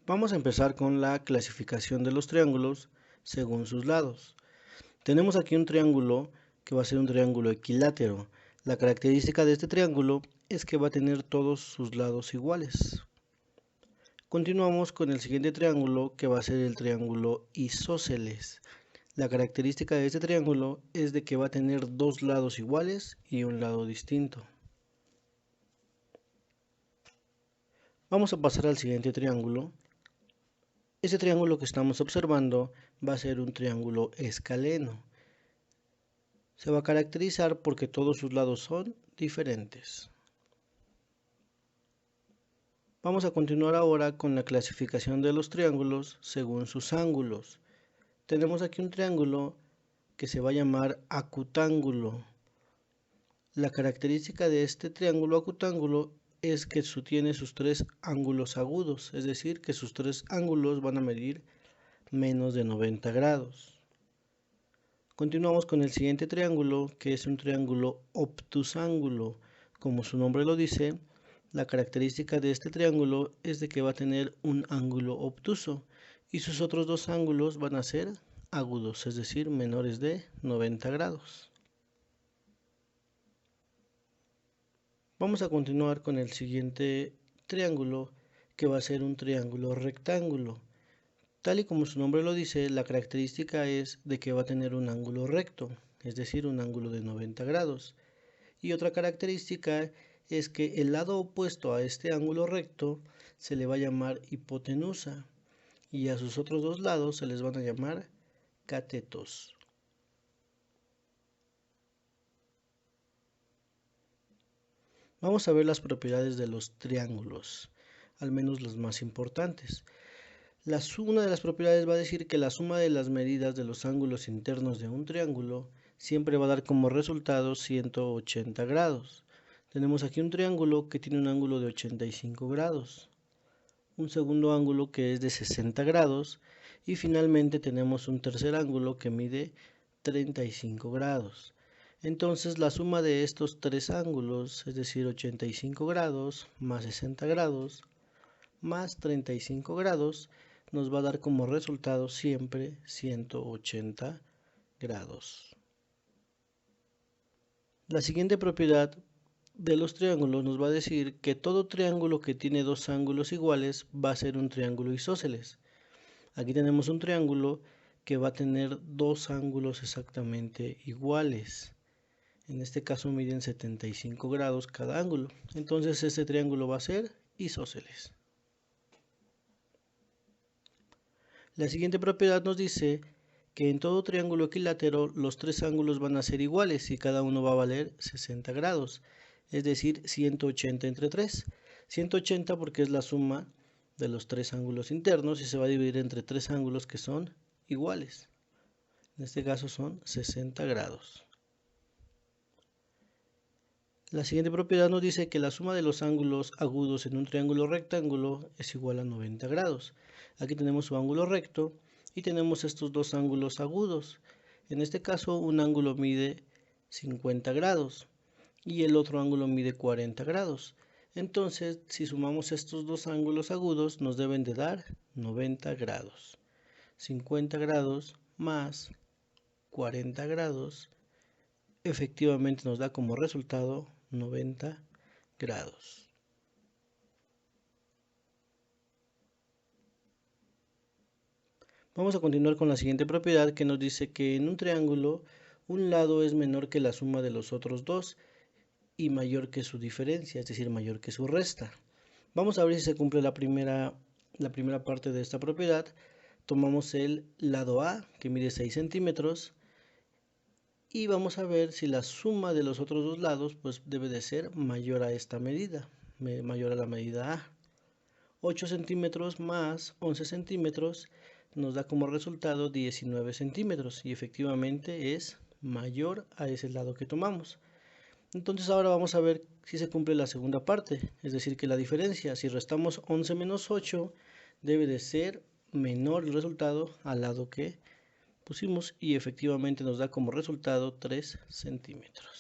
Vamos a empezar con la clasificación de los triángulos según sus lados. Tenemos aquí un triángulo que va a ser un triángulo equilátero. La característica de este triángulo es que va a tener todos sus lados iguales. Continuamos con el siguiente triángulo que va a ser el triángulo isósceles. La característica de este triángulo es de que va a tener dos lados iguales y un lado distinto. Vamos a pasar al siguiente triángulo. Este triángulo que estamos observando va a ser un triángulo escaleno. Se va a caracterizar porque todos sus lados son diferentes. Vamos a continuar ahora con la clasificación de los triángulos según sus ángulos. Tenemos aquí un triángulo que se va a llamar acutángulo. La característica de este triángulo acutángulo es que tiene sus tres ángulos agudos, es decir, que sus tres ángulos van a medir menos de 90 grados. Continuamos con el siguiente triángulo, que es un triángulo obtusángulo. Como su nombre lo dice, la característica de este triángulo es de que va a tener un ángulo obtuso y sus otros dos ángulos van a ser agudos, es decir, menores de 90 grados. Vamos a continuar con el siguiente triángulo, que va a ser un triángulo rectángulo. Tal y como su nombre lo dice, la característica es de que va a tener un ángulo recto, es decir, un ángulo de 90 grados. Y otra característica es que el lado opuesto a este ángulo recto se le va a llamar hipotenusa y a sus otros dos lados se les van a llamar catetos. Vamos a ver las propiedades de los triángulos, al menos las más importantes. Una de las propiedades va a decir que la suma de las medidas de los ángulos internos de un triángulo siempre va a dar como resultado 180 grados. Tenemos aquí un triángulo que tiene un ángulo de 85 grados, un segundo ángulo que es de 60 grados y finalmente tenemos un tercer ángulo que mide 35 grados. Entonces la suma de estos tres ángulos, es decir, 85 grados más 60 grados más 35 grados, nos va a dar como resultado siempre 180 grados. La siguiente propiedad de los triángulos nos va a decir que todo triángulo que tiene dos ángulos iguales va a ser un triángulo isósceles. Aquí tenemos un triángulo que va a tener dos ángulos exactamente iguales. En este caso miden 75 grados cada ángulo. Entonces este triángulo va a ser isósceles. La siguiente propiedad nos dice que en todo triángulo equilátero los tres ángulos van a ser iguales y cada uno va a valer 60 grados, es decir, 180 entre 3. 180 porque es la suma de los tres ángulos internos y se va a dividir entre tres ángulos que son iguales. En este caso son 60 grados. La siguiente propiedad nos dice que la suma de los ángulos agudos en un triángulo rectángulo es igual a 90 grados. Aquí tenemos su ángulo recto y tenemos estos dos ángulos agudos. En este caso un ángulo mide 50 grados y el otro ángulo mide 40 grados. Entonces, si sumamos estos dos ángulos agudos, nos deben de dar 90 grados. 50 grados más 40 grados efectivamente nos da como resultado 90 grados. Vamos a continuar con la siguiente propiedad que nos dice que en un triángulo un lado es menor que la suma de los otros dos y mayor que su diferencia, es decir, mayor que su resta. Vamos a ver si se cumple la primera parte de esta propiedad. Tomamos el lado A, que mide 6 centímetros, y vamos a ver si la suma de los otros dos lados pues debe de ser mayor a esta medida, mayor a la medida A. 8 centímetros más 11 centímetros nos da como resultado 19 centímetros y efectivamente es mayor a ese lado que tomamos. Entonces ahora vamos a ver si se cumple la segunda parte, es decir que la diferencia, si restamos 11 menos 8, debe de ser menor el resultado al lado que pusimos y efectivamente nos da como resultado 3 centímetros.